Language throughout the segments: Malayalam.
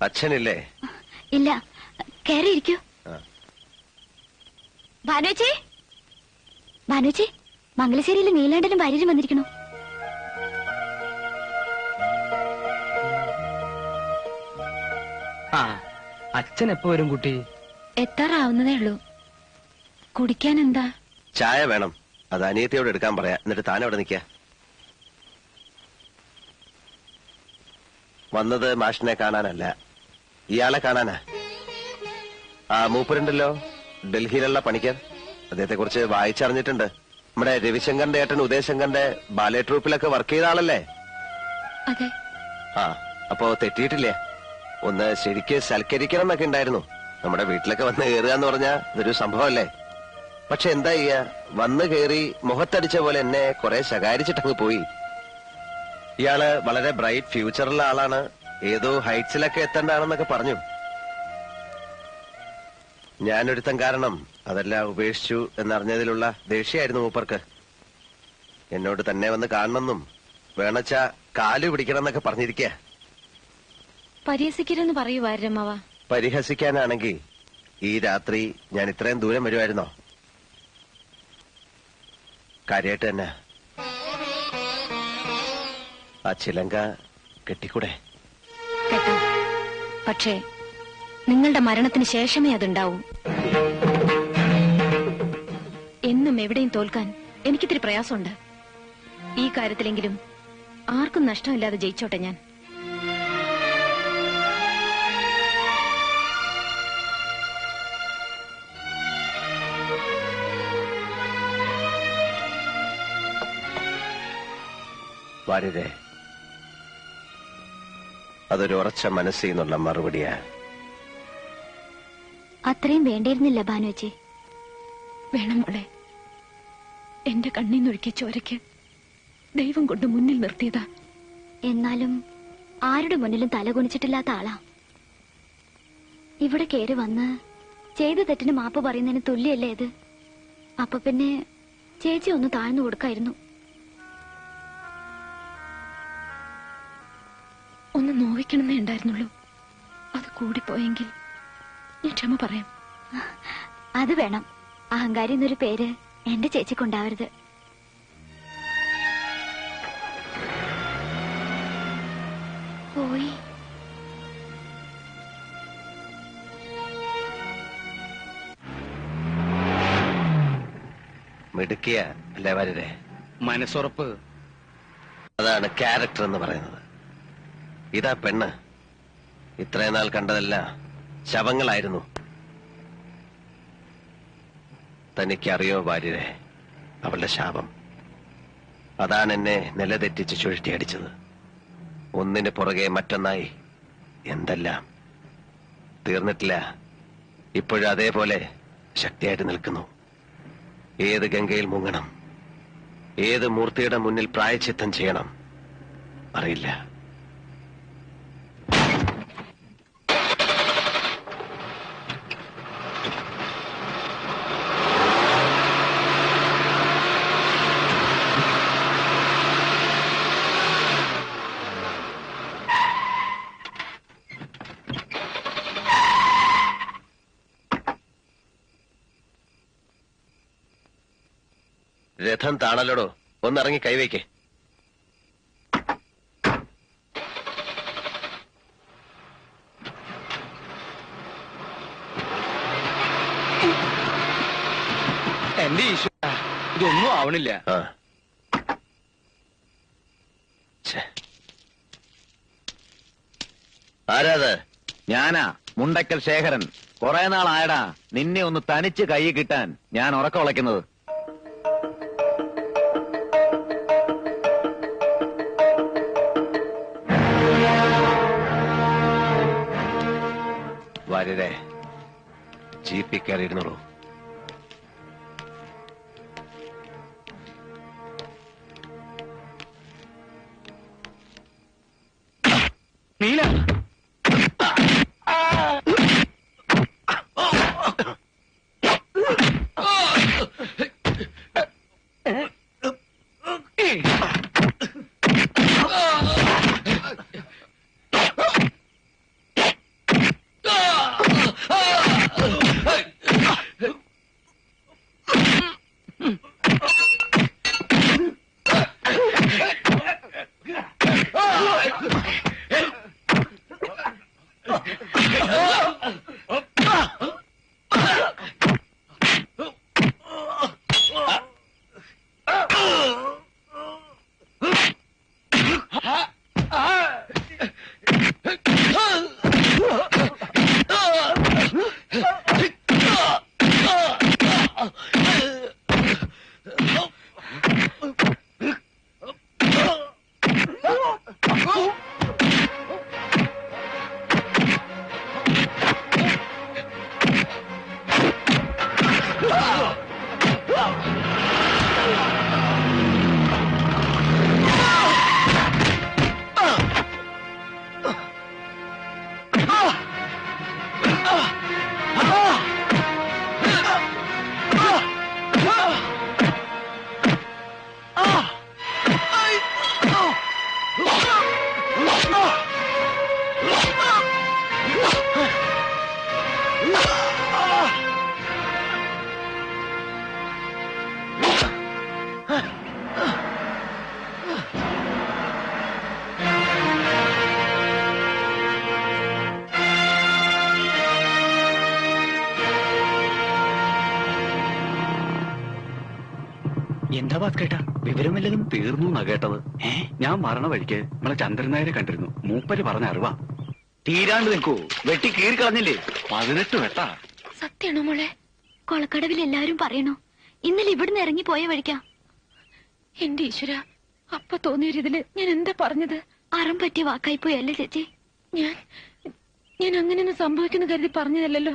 അച്ഛനില്ലേ? ഇല്ല, കയറിയിരിക്കൂ. ഭാനുച്ചി, ഭാനുച്ചി, മംഗലശ്ശേരിയിൽ നീലാണ്ടനും ഭാര്യയും വന്നിരിക്കണു. അച്ഛൻ എപ്പോ വരും കുട്ടി? എത്താറാവുന്നതേ ഉള്ളൂ. കുടിക്കാൻ എന്താ? ചായ വേണം. അത് അനിയത്തിയോട് എടുക്കാൻ പറയാ. എന്നിട്ട് താൻ അവിടെ നിൽക്ക. വന്നത് മാഷിനെ കാണാനല്ല, ഇയാളെ കാണാനാ. ആ മൂപ്പരുണ്ടല്ലോ, ഡൽഹിയിലുള്ള പണിക്കർ. അദ്ദേഹത്തെ കുറിച്ച് വായിച്ചറിഞ്ഞിട്ടുണ്ട്. നമ്മുടെ രവിശങ്കറിന്റെ ഏട്ടൻ ഉദയശങ്കറിന്റെ ബാലെ ട്രൂപ്പിലൊക്കെ വർക്ക് ചെയ്ത ആളല്ലേ? അതെ. ആ, അപ്പോ തെറ്റിയിട്ടില്ലേ? ഒന്ന് ശരിക്ക് സൽക്കരിക്കണം എന്നൊക്കെ ഉണ്ടായിരുന്നു. നമ്മുടെ വീട്ടിലൊക്കെ വന്ന് കയറുക എന്ന് പറഞ്ഞാ ഇതൊരു സംഭവമല്ലേ? പക്ഷെ എന്താ ചെയ്യാ, വന്ന് കയറി മുഖത്തടിച്ച പോലെ എന്നെ കുറെ ശകാരിച്ചിട്ടങ്ങ് പോയി. ഇയാള് വളരെ ബ്രൈറ്റ് ഫ്യൂച്ചറുള്ള ആളാണ്, ഏതോ ഹൈറ്റ്സിലൊക്കെ എത്തേണ്ടതാണെന്നൊക്കെ പറഞ്ഞു. ഞാനൊരുത്തം കാരണം അതെല്ലാം ഉപേക്ഷിച്ചു എന്നറിഞ്ഞതിലുള്ള ദേഷ്യമായിരുന്നു മൂപ്പർക്ക്. എന്നോട് തന്നെ വന്ന് കാണണമെന്നും വേണച്ച കാലു പിടിക്കണം എന്നൊക്കെ പറഞ്ഞിരിക്കുക. പരിഹസിക്കരുതെന്ന് പറയൂ വാരമ്മവ. പരിഹസിക്കാനാണെങ്കിൽ ഈ രാത്രി ഞാൻ ഇത്രയും ദൂരം വരുമായിരുന്നോ? കാര്യമായിട്ട് തന്നെ ആ ചിലങ്ക കെട്ടിക്കൂടെ? കേട്ടോ, പക്ഷേ നിങ്ങളുടെ മരണത്തിന് ശേഷമേ അതുണ്ടാവൂ. എന്നും എവിടെയും തോൽക്കാൻ എനിക്കിത്തിരി പ്രയാസമുണ്ട്. ഈ കാര്യത്തിലെങ്കിലും ആർക്കും നഷ്ടമില്ലാതെ ജയിച്ചോട്ടെ ഞാൻ. വാര്യരെ, അതൊരു ഉറച്ച മനസ്സിൽ നിന്നുള്ള മറുപടിയാ. അത്രയും വേണ്ടിയിരുന്നില്ല ഭാനുവച്ചി. വേണം മോളെ. എന്റെ കണ്ണീന്നൊഴുക്കിയ ചോരയ്ക്ക് ദൈവം കൊണ്ട് മുന്നിൽ നിർത്തിയതാ. എന്നാലും ആരുടെ മുന്നിലും തലകുനിച്ചിട്ടില്ലാത്ത ആളാ. ഇവിടെ കയറി വന്ന് ചെയ്ത തെറ്റിന് മാപ്പ് പറയുന്നതിന് തുല്യല്ലേ ഇത്? അപ്പൊ പിന്നെ ചേച്ചി ഒന്ന് താഴ്ന്നു കൊടുക്കായിരുന്നു. ഒന്ന് നോവിക്കണമെന്നേ ഉണ്ടായിരുന്നുള്ളൂ. അത് കൂടിപ്പോയെങ്കിൽ ഞാൻ ക്ഷമ പറയാം. അത് വേണം. അഹങ്കാരി എന്നൊരു പേര് എന്റെ ചേച്ചിക്കുണ്ടാവരുത്. പോയി. മിടുക്കിയ അല്ലേ വാര്യരെ? മനസ്സുറപ്പ്. അതാണ് ക്യാരക്ടർ എന്ന് പറയുന്നത്. ഇതാ പെണ്ണ്. ഇത്രയും നാൾ കണ്ടതല്ല ശവങ്ങളായിരുന്നു. തനിക്കറിയോ വാര്യരെ, അവളുടെ ശാപം അതാണ് എന്നെ നിലതെറ്റിച്ച് ചുഴറ്റിയടിച്ചത്. ഒന്നിന് പുറകെ മറ്റൊന്നായി എന്തെല്ലാം. തീർന്നിട്ടില്ല, ഇപ്പോഴും അതേപോലെ ശക്തിയായിട്ട് നിൽക്കുന്നു. ഏത് ഗംഗയിൽ മുങ്ങണം, ഏത് മൂർത്തിയുടെ മുന്നിൽ പ്രായശ്ചിത്തം ചെയ്യണം അറിയില്ല. രഥം താണല്ലോടോ, ഒന്നിറങ്ങി കൈവയ്ക്കേ. എന്റെ ഈശ്വര, ഇതൊന്നും ആവണില്ല. ആരാത്? ഞാനാ, മുണ്ടക്കൽ ശേഖരൻ. കുറെ നാളായടാ നിന്നെ ഒന്ന് തനിച്ച് കൈ കിട്ടാൻ ഞാൻ ഉറക്കം ഉളയ്ക്കുന്നത്. വാര്യരെ, ജീപ്പിൽ കയറിയിരുന്നുള്ളൂ. നീല, എന്താ ഭാസ്കേട്ടാ, വിവരം വല്ലതും? തീർന്നു എന്നാ കേട്ടത്. ഞാൻ മരണ വഴിക്ക് നമ്മളെ ചന്ദ്രൻ നായരെ കണ്ടിരുന്നു. മൂപ്പര് പറഞ്ഞ അറിവാ. തീരാണ്ട് നിൽക്കൂ, വെട്ടി കീറി കളഞ്ഞില്ലേ? 18 വെട്ടാ. സത്യാണോ മോളെ? കൊളക്കടവിൽ എല്ലാവരും പറയണോ ഇന്നലെ ഇവിടുന്ന് ഇറങ്ങി പോയ വഴിക്കാ? എന്റെ ഈശ്വര, അപ്പൊ തോന്നിയൊരിതില് ഞാൻ എന്താ പറഞ്ഞത്? അറം പറ്റിയ വാക്കായി പോയല്ലേ ചേച്ചി? ഞാൻ അങ്ങനെയൊന്നും സംഭവിക്കുന്നു കരുതി പറഞ്ഞതല്ലോ.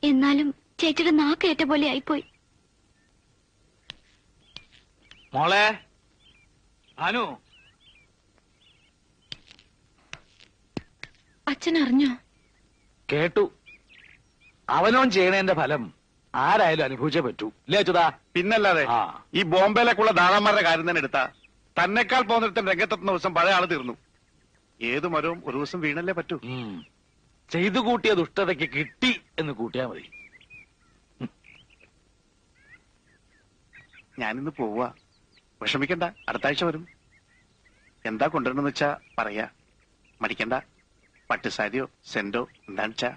എന്നാലും ചേച്ചിയുടെ നാക്കേറ്റ പോലെ ആയിപ്പോയി. മോളെ അനു, അച്ഛൻ അറിഞ്ഞോ? കേട്ടു. അവനോൻ ചെയ്യണേന്റെ ഫലം ആരായാലും അനുഭവിച്ചേ പറ്റൂ. ഇല്ലേ അച്യുതാ? പിന്നല്ലാതെ ഈ ബോംബെയിലേക്കുള്ള ദാതാന്മാരുടെ കാര്യം തന്നെ എടുത്താ തന്നെക്കാൾ പോകുന്നിടത്തും രംഗത്തെത്തുന്ന ദിവസം പഴയ ആള് തീർന്നു. ഏതു മരവും ഒരു ദിവസം വീണല്ലേ പറ്റൂ. ചെയ്തു കൂട്ടിയ ദുഷ്ടതയ്ക്ക് കിട്ടി എന്ന് കൂട്ടിയാ മതി. ഞാനിന്ന് പോവാ. വിഷമിക്കണ്ട, അടുത്ത ആഴ്ച വരും. എന്താ കൊണ്ടുവരണമെന്ന് വെച്ചാ പറയാ. മടിക്കണ്ട. പട്ടുസാരിയോ സെന്റോ എന്താന്ന് വെച്ചാ.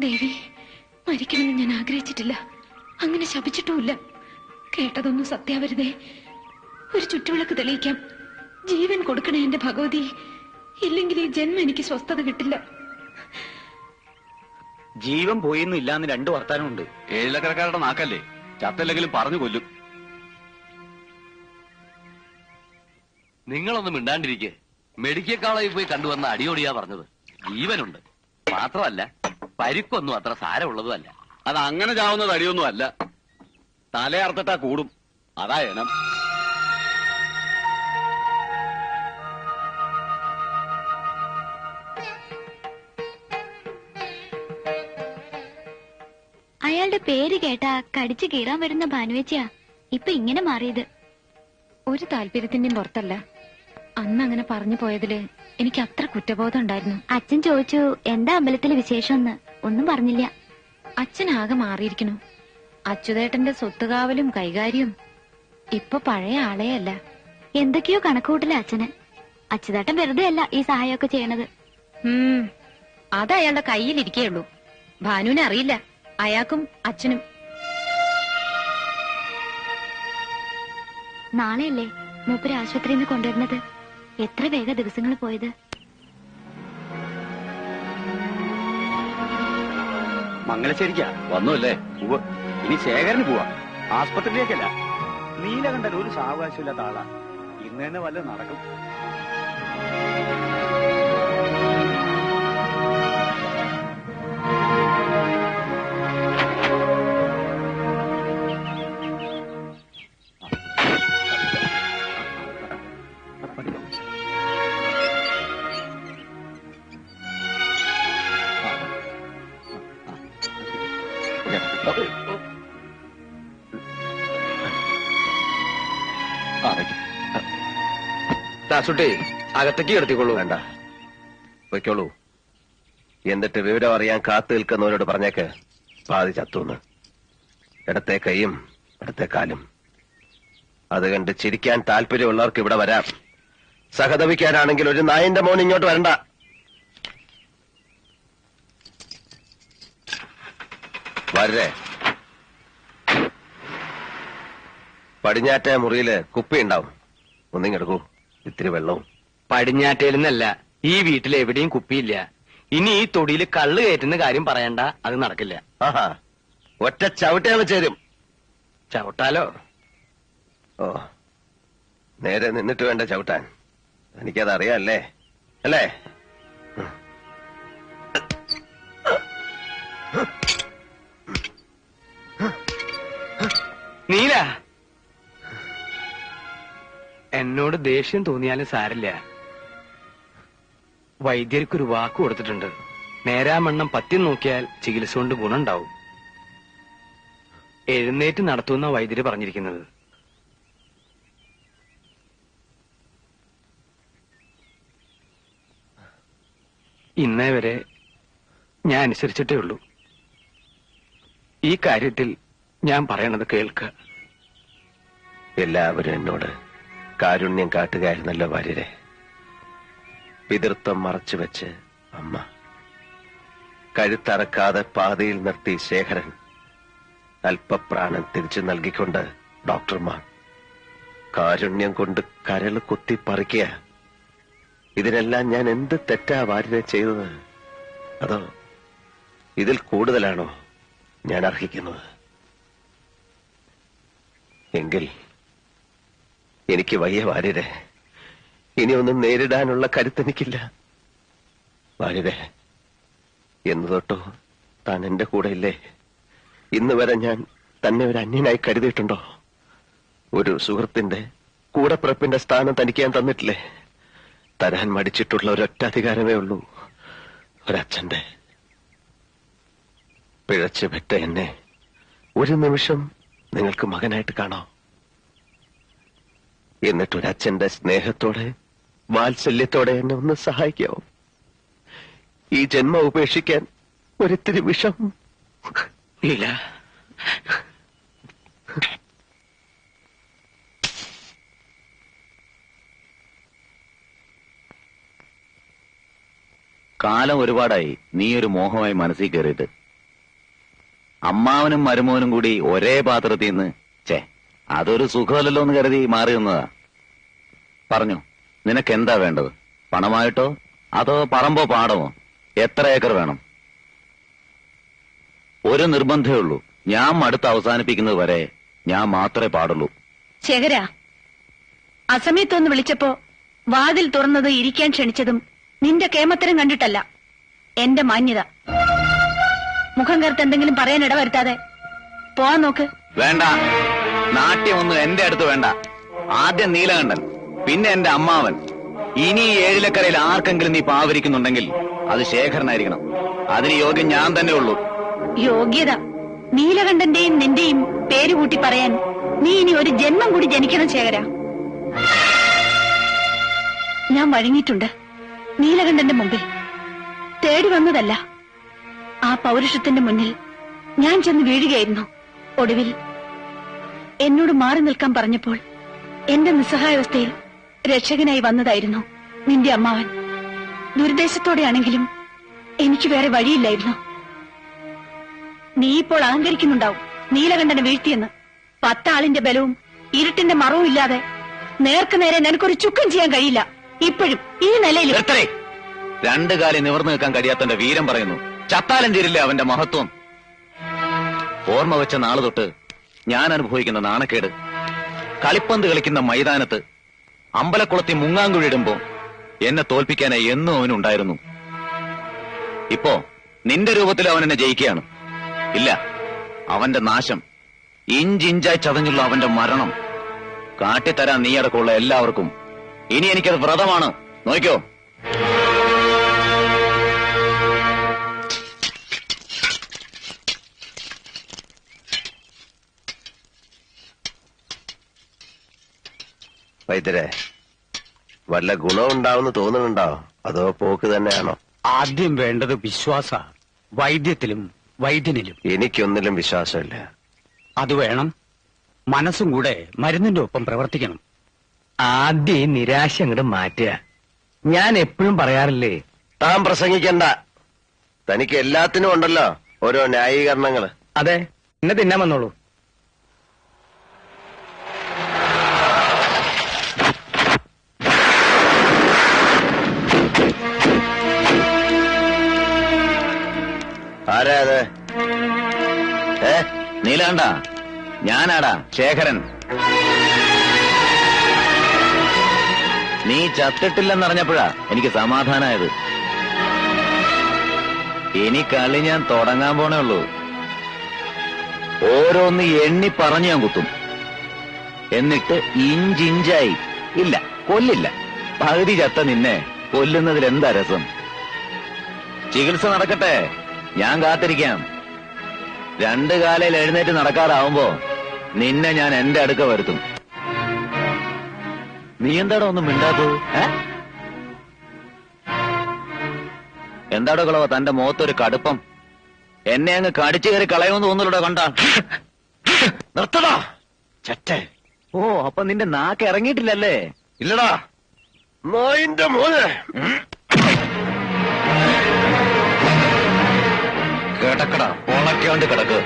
ദേവി, മരിക്കണമെന്ന് ഞാൻ ആഗ്രഹിച്ചിട്ടില്ല, അങ്ങനെ ശപിച്ചിട്ടുമില്ല. കേട്ടതൊന്നും സത്യാവരുതേ. ഒരു ചുറ്റുവിളക്ക് തെളിയിക്കാം. ജീവൻ കൊടുക്കണേ എന്റെ ഭഗവതി, ഇല്ലെങ്കിൽ ഈ ജന്മം എനിക്ക് സ്വസ്ഥത കിട്ടില്ല. ജീവൻ പോയിന്നും ഇല്ലാന്ന് 2 വർത്താനമുണ്ട്. ഏഴിലക്കരക്കാരുടെ നാക്കല്ലേ, ചത്തല്ലെങ്കിലും പറഞ്ഞു കൊല്ലും. നിങ്ങളൊന്നും മിണ്ടാണ്ടിരിക്കെ. മെഡിക്കൽ കോളേജിൽ പോയി കണ്ടുവന്ന അടിയോടിയാ പറഞ്ഞത്. ജീവനുണ്ട്, മാത്രമല്ല പരിക്കൊന്നും അത്ര സാരമുള്ളതും അല്ല. അത് അങ്ങനെ ചാവുന്നത് അടിയൊന്നും അല്ല. തലയർത്തിട്ടാ കൂടും. അതാ എനം. അയാളുടെ പേര് കേട്ടാ കടിച്ചു കീറാൻ വരുന്ന ഭാനുവേച്ചിയാ ഇപ്പൊ ഇങ്ങനെ മാറിയത്. ഒരു താല്പര്യത്തിന്റെയും പുറത്തല്ല. അന്ന് അങ്ങനെ പറഞ്ഞു പോയതില് എനിക്ക് അത്ര കുറ്റബോധം ഉണ്ടായിരുന്നു. അച്ഛൻ ചോദിച്ചു എന്താ അമ്പലത്തിലെ വിശേഷമെന്ന്. ഒന്നും പറഞ്ഞില്ല. അച്ഛൻ ആകെ മാറിയിരിക്കണു. അച്യുതേട്ടന്റെ സ്വത്തുകാവലും കൈകാര്യവും ഇപ്പൊ പഴയ ആളെ അല്ല. എന്തൊക്കെയോ കണക്കുകൂട്ടില്ല അച്ഛന്. അച്യുതേട്ടൻ വെറുതെ അല്ല ഈ സഹായമൊക്കെ ചെയ്യണത്. അത് അയാളുടെ കയ്യിലിരിക്കേയുള്ളൂ. ഭാനുവിനെ അറിയില്ല, അയാൾക്കും അച്ഛനും. നാളെയല്ലേ മൂപ്പര് ആശുപത്രിയിൽ നിന്ന് കൊണ്ടുവരുന്നത്? എത്ര വേഗ ദിവസങ്ങൾ പോയത്. മംഗലശ്ശേരിക്കാ വന്നുല്ലേ? ഇനി ശേഖരന് പോവാ, ആസ്പത്രിയിലേക്കല്ല. നീലകണ്ഠൻ ഒരു സാവകാശമില്ലാത്ത ആളാ. ഇന്ന് തന്നെ വല്ല നടക്കും. ദാസുട്ടി, അകത്തേക്ക് കിടത്തിക്കൊള്ളൂ. വേണ്ട, വയ്ക്കോളൂ. എന്നിട്ട് വിവരം അറിയാൻ കാത്തു നിൽക്കുന്നവരോട് പറഞ്ഞേക്ക് പാതി ചത്തൂന്ന്. ഇടത്തെ കൈയും ഇടത്തെ കാലും. അത് കണ്ട് ചിരിക്കാൻ താല്പര്യമുള്ളവർക്ക് ഇവിടെ വരാം. സഹതപിക്കാനാണെങ്കിൽ ഒരു നായന്റെ മോൻ ഇങ്ങോട്ട് വരണ്ട. വരേ. പടിഞ്ഞാറ്റ മുറിയില് കുപ്പി ഉണ്ടാവും, ഒന്നിങ്ങെടുക്കൂ. ഇത്തിരി വെള്ളവും. പടിഞ്ഞാറ്റേലെന്നല്ല, ഈ വീട്ടിൽ എവിടെയും കുപ്പിയില്ല. ഇനി ഈ തൊടിയിൽ കള്ള് കയറ്റുന്ന കാര്യം പറയണ്ട, അത് നടക്കില്ല. ആഹാ, ഒറ്റ ചവിട്ടയാൽ ചേരും. ചവിട്ടാലോ? ഓ, നേരെ നിന്നിട്ട് വേണ്ട ചവിട്ടാൻ. എനിക്കത് അറിയാല്ലേ അല്ലേ? നീല, എന്നോട് ദേഷ്യം തോന്നിയാലും സാരില്ല. വൈദ്യർക്കൊരു വാക്ക് കൊടുത്തിട്ടുണ്ട്. നേരാമണ്ണം പത്യം നോക്കിയാൽ ചികിത്സ കൊണ്ട് ഗുണമുണ്ടാവും. എഴുന്നേറ്റ് നടത്തുന്ന വൈദ്യര് പറഞ്ഞിരിക്കുന്നത്. ഇന്നേ വരെ ഞാൻ അനുസരിച്ചിട്ടേ ഉള്ളൂ. ഈ കാര്യത്തിൽ ഞാൻ പറയണത് കേൾക്കുക. എല്ലാവരും എന്നോട് കാരുണ്യം കാട്ടുകയായിരുന്നല്ലോ വാര്യരെ. പിതൃത്വം മറച്ചു വെച്ച് അമ്മ, കഴുത്തറക്കാതെ പാതയിൽ നിർത്തി ശേഖരൻ, അല്പപ്രാണൻ തിരിച്ചു നൽകിക്കൊണ്ട് ഡോക്ടർമാർ, കാരുണ്യം കൊണ്ട് കരള് കുത്തി പറിക്കുക. ഇതിനെല്ലാം ഞാൻ എന്ത് തെറ്റാ വാര്യരെ ചെയ്തത്? അതോ ഇതിൽ കൂടുതലാണോ ഞാൻ അർഹിക്കുന്നത്? എങ്കിൽ എനിക്ക് വയ്യ വാര്യരെ, ഇനിയൊന്നും നേരിടാനുള്ള കരുത്തെനിക്കില്ല. വാര്യരെ, എന്ന് തൊട്ടോ താൻ എന്റെ കൂടെ ഇല്ലേ? ഇന്ന് വരെ ഞാൻ തന്നെ ഒരു അന്യനായി കരുതിയിട്ടുണ്ടോ? ഒരു സുഹൃത്തിന്റെ കൂടപ്പിറപ്പിന്റെ സ്ഥാനം തനിക്ക് ഞാൻ തന്നിട്ടില്ലേ? തരാൻ മടിച്ചിട്ടുള്ള ഒരൊറ്റ അധികാരമേ ഉള്ളൂ, ഒരച്ഛന്റെ. പിഴച്ചു പെറ്റ എന്നെ ഒരു നിമിഷം നിങ്ങൾക്ക് മകനായിട്ട് കാണാം. എന്നിട്ടൊരച്ഛന്റെ സ്നേഹത്തോടെ വാത്സല്യത്തോടെ എന്നെ ഒന്ന് സഹായിക്കാവോ? ഈ ജന്മം ഉപേക്ഷിക്കാൻ ഒരിത്തിരി വിഷം ഇല്ല. കാലം ഒരുപാടായി നീ ഒരു മോഹമായി മനസ്സിൽ കയറിയിട്ട്. അമ്മാവനും മരുമോനും കൂടി ഒരേ പാത്രത്തിൽ നിന്ന് അതൊരു സുഖമല്ലല്ലോ എന്ന് കരുതി മാറി നിന്നതാ. പറഞ്ഞു, നിനക്കെന്താ വേണ്ടത്? പണമായിട്ടോ അതോ പറമ്പോ പാടമോ? എത്ര ഏക്കർ വേണം? ഒരു നിർബന്ധമേ ഉള്ളൂ, ഞാൻ മടുത്ത് അവസാനിപ്പിക്കുന്നത് വരെ ഞാൻ മാത്രമേ പാടുള്ളൂ. ശേഖര, അസമയത്തൊന്ന് വിളിച്ചപ്പോ വാതിൽ തുറന്നത് ഇരിക്കാൻ ക്ഷണിച്ചതും നിന്റെ കേമത്തരം കണ്ടിട്ടല്ല, എന്റെ മാന്യത. മുഖം കറുത്ത് എന്തെങ്കിലും പറയാൻ ഇടവരുത്താതെ പോവാൻ നോക്ക്. വേണ്ട, നാട്യമൊന്നും എന്റെ അടുത്ത് വേണ്ട. ആദ്യം നീലകണ്ഠൻ, പിന്നെ എന്റെ അമ്മാവൻ. ഇനി ഈ ഏഴിലക്കരയിൽ ആർക്കെങ്കിലും നീ പാവരിക്കുന്നുണ്ടെങ്കിൽ അത് ശേഖരനായിരിക്കണം. അതിന് യോഗ്യം ഞാൻ തന്നെ ഉള്ളൂ. യോഗ്യത നീലകണ്ഠന്റെയും നിന്റെയും പേര് കൂട്ടി പറയാൻ നീ ഇനി ഒരു ജന്മം കൂടി ജനിക്കണം ശേഖര. ഞാൻ വഴങ്ങിയിട്ടുണ്ട് നീലകണ്ഠന്റെ മുമ്പിൽ. തേടി വന്നതല്ല, ആ പൗരുഷത്തിന്റെ മുന്നിൽ ഞാൻ ചെന്ന് വീഴുകയായിരുന്നു. ഒടുവിൽ എന്നോട് മാറി നിൽക്കാൻ പറഞ്ഞപ്പോൾ എന്റെ നിസ്സഹായാവസ്ഥയിൽ രക്ഷകനായി വന്നതായിരുന്നു നിന്റെ അമ്മാവൻ. ദുരുദ്ദേശത്തോടെയാണെങ്കിലും എനിക്ക് വേറെ വഴിയില്ലായിരുന്നു. നീ ഇപ്പോൾ അഹങ്കരിക്കുന്നുണ്ടാവും നീലകണ്ഠനെ വീഴ്ത്തിയെന്ന്. 10 ആളിന്റെ ബലവും ഇരുട്ടിന്റെ മറവും ഇല്ലാതെ നേർക്ക് നേരെ നിനക്കൊരു ചുക്കം ചെയ്യാൻ കഴിയില്ല. ഇപ്പോഴും ഈ നിലയിൽ രണ്ടു കാലി നിവർന്നു നിൽക്കാൻ കഴിയാത്തന്റെ വീരം പറയുന്നു. ചത്താലും തീരില്ല അവന്റെ മഹത്വം. ഓർമ്മ വെച്ച നാള് തൊട്ട് ഞാൻ അനുഭവിക്കുന്ന നാണക്കേട്. കളിപ്പന്ത് കളിക്കുന്ന മൈതാനത്ത് അമ്പലക്കുളത്തി മുങ്ങാങ്കുഴിയിടുമ്പോ എന്നെ തോൽപ്പിക്കാനായി എന്നും അവനുണ്ടായിരുന്നു. ഇപ്പോ നിന്റെ രൂപത്തിൽ അവൻ എന്നെ ജയിക്കുകയാണ്. ഇല്ല, അവന്റെ നാശം, ഇഞ്ചിഞ്ചായി ചതഞ്ഞുള്ള അവന്റെ മരണം കാട്ടിത്തരാൻ നീ അടക്കമുള്ള എല്ലാവർക്കും. ഇനി എനിക്കത് വ്രതമാണ്. നോക്കിക്കോ. വൈദ്യരെ, വല്ല ഗുണമുണ്ടാവുമെന്ന് തോന്നുന്നുണ്ടോ? അതോ പോക്ക് തന്നെയാണോ? ആദ്യം വേണ്ടത് വിശ്വാസ, വൈദ്യത്തിലും വൈദ്യനിലും. എനിക്കൊന്നിലും വിശ്വാസമില്ല. അത് വേണം. മനസ്സും കൂടെ മരുന്നിന്റെ ഒപ്പം പ്രവർത്തിക്കണം. ആദ്യം ഈ നിരാശ അങ്ങോട്ട് മാറ്റുക. ഞാൻ എപ്പോഴും പറയാറില്ലേ, താൻ പ്രസംഗിക്കണ്ട. തനിക്ക് എല്ലാത്തിനും ഉണ്ടല്ലോ ഓരോ ന്യായീകരണങ്ങള്. അതെ, എന്നെ തിന്നാൻ വന്നോളൂ. ആരാ അത്? നീലാണ്ട, ഞാനാടാ ശേഖരൻ. നീ ചത്തിട്ടില്ലെന്നറിഞ്ഞപ്പോഴാ എനിക്ക് സമാധാനായത്. ഇനി കളി ഞാൻ തുടങ്ങാൻ പോണേ ഉള്ളൂ. ഓരോന്ന് എണ്ണി പറഞ്ഞു ഞാൻ കുത്തും. എന്നിട്ട് ഇഞ്ചിഞ്ചായി, ഇല്ല കൊല്ലില്ല, പകുതി ചത്ത നിന്നെ കൊല്ലുന്നതിൽ എന്താ രസം? ചികിത്സ നടക്കട്ടെ, ഞാൻ കാത്തിരിക്കാം. 2 കാലയിൽ എഴുന്നേറ്റ് നടക്കാറാവുമ്പോ നിന്നെ ഞാൻ എന്റെ അടുക്ക വരുത്തും. നീ എന്താടോ ഒന്നും മിണ്ടാത്തത്? എന്താടോ കളവ തന്റെ മുഖത്തൊരു കടുപ്പം? എന്നെ അങ്ങ് കടിച്ചു കയറി കളയുമെന്ന് തോന്നുന്നുണ്ടോ കണ്ട? നിർത്തടാ ചറ്റേ. ഓ, അപ്പൊ നിന്റെ നാക്ക് ഇറങ്ങിയിട്ടില്ലല്ലേ? ഇല്ലടാ നായിന്റെ മോനെ. കിടക്കടാ, ഉണക്കാണ്ട് കിടക്ക്.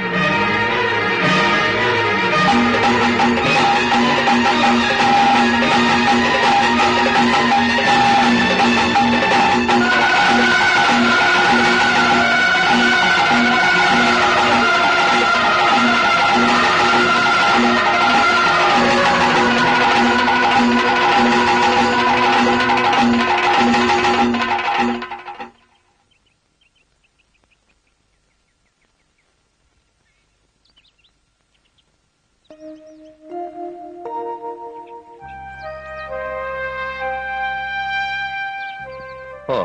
ഓ,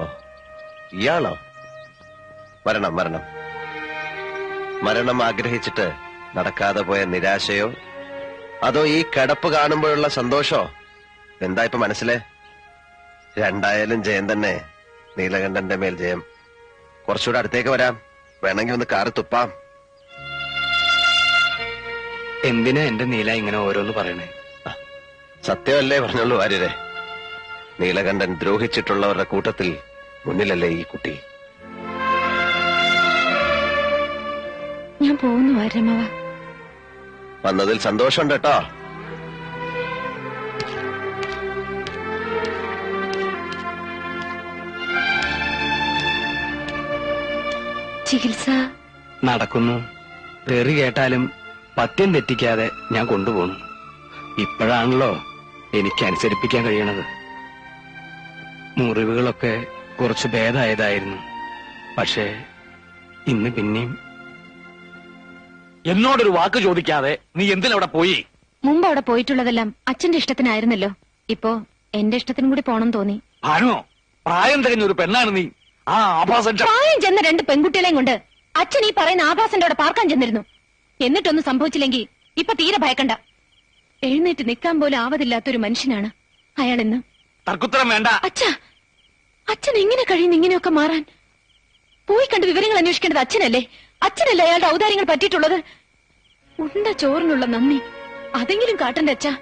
ഇയാളോ? മരണം മരണം മരണം ആഗ്രഹിച്ചിട്ട് നടക്കാതെ പോയ നിരാശയോ അതോ ഈ കിടപ്പ് കാണുമ്പോഴുള്ള സന്തോഷോ? എന്താ ഇപ്പൊ മനസ്സിലെ? രണ്ടായാലും ജയം തന്നെ. നീലകണ്ഠന്റെ മേൽ ജയം. കുറച്ചുകൂടെ അടുത്തേക്ക് വരാം, വേണമെങ്കിൽ ഒന്ന് കാറ് തുപ്പാം. എന്തിനാ എന്റെ നീല ഇങ്ങനെ ഓരോന്ന് പറയണേ? സത്യമല്ലേ പറഞ്ഞുള്ളൂ വാര്യരെ. നീലകണ്ഠൻ ദ്രോഹിച്ചിട്ടുള്ളവരുടെ കൂട്ടത്തിൽ മുന്നിലല്ലേ ഈ കുട്ടി? ഞാൻ പോകുന്നു വാര്യമാവ. വന്നതിൽ സന്തോഷമുണ്ട് കേട്ടോ. ചികിത്സ നടക്കുന്നു. തെറി കേട്ടാലും പത്യം തെറ്റിക്കാതെ ഞാൻ കൊണ്ടുപോകുന്നു. ഇപ്പോഴാണല്ലോ എനിക്ക് അനുസരിപ്പിക്കാൻ കഴിയണത്. മുറിവുകളൊക്കെ കുറച്ച് ഭേദമായതായിരുന്നു. പക്ഷേ ഇന്ന് പിന്നെയും. എന്നോടൊരു വാക്ക് ചോദിക്കാതെ നീ എന്തിനവിടെ പോയി? മുമ്പ് അവിടെ പോയിട്ടുള്ളതെല്ലാം അച്ഛന്റെ ഇഷ്ടത്തിനായിരുന്നല്ലോ. ഇപ്പോ എന്റെ ഇഷ്ടത്തിനും കൂടി പോണം തോന്നി. ആണോ? പ്രായം തികഞ്ഞ ഒരു പെണ്ണാണ് നീ. ആ ആഭാസൻ പ്രായം ചെന്ന രണ്ട് പെൺകുട്ടികളെയും കൊണ്ട് അച്ഛൻ ഈ പറയുന്ന ആഭാസന്റെ അവിടെ പാർക്കാൻ ചെന്നിരുന്നു. എന്നിട്ടൊന്നും സംഭവിച്ചില്ലെങ്കിൽ ഇപ്പൊ തീരെ ഭയക്കണ്ട. എഴുന്നേറ്റ് നിൽക്കാൻ പോലും ആവതില്ലാത്തൊരു മനുഷ്യനാണ് അയാൾ ഇന്ന്. തർക്കുത്തരം വേണ്ട. അച്ഛൻ എങ്ങനെ കഴിയുന്നു ഇങ്ങനെയൊക്കെ മാറാൻ? പോയി കണ്ട് വിവരങ്ങൾ അന്വേഷിക്കേണ്ടത് അച്ഛനല്ലേ? അച്ഛനല്ലേ അയാളുടെ ഔദാര്യങ്ങൾ പറ്റിയിട്ടുള്ളത്? ഉണ്ട ചോറിനുള്ള നന്ദി അതെങ്കിലും കാട്ടണ്ട അച്ഛാ.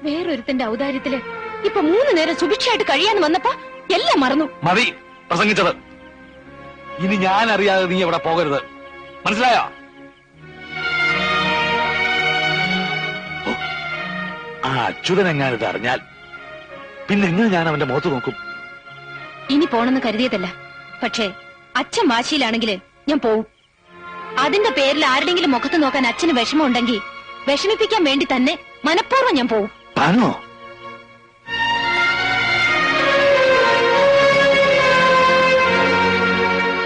വേറൊരുത്തന്റെ ഔദാര്യത്തില് ഇപ്പൊ 3 നേരം സുഭിക്ഷയായിട്ട് കഴിയാന്ന് വന്നപ്പോ എല്ലാം മറന്നു. മതി പ്രസംഗിച്ചത്. ഇനി ഞാൻ അറിയാതെ നീ എവിടെ പോകരുത്, മനസ്സിലായോ? ആ അച്യുതൻ എങ്ങാനിത് അറിഞ്ഞാൽ പിന്നെ എങ്ങനെ ഞാൻ അവന്റെ മുഖത്ത് നോക്കും? ഇനി പോണെന്ന് കരുതിയതല്ല. പക്ഷേ അച്ഛൻ വാശിയിലാണെങ്കില് ഞാൻ പോവും. അതിന്റെ പേരിൽ ആരുടെങ്കിലും മുഖത്ത് നോക്കാൻ അച്ഛന് വിഷമം ഉണ്ടെങ്കിൽ വിഷമിപ്പിക്കാൻ വേണ്ടി തന്നെ മനഃപൂർവ്വം ഞാൻ പോവും. താനോ?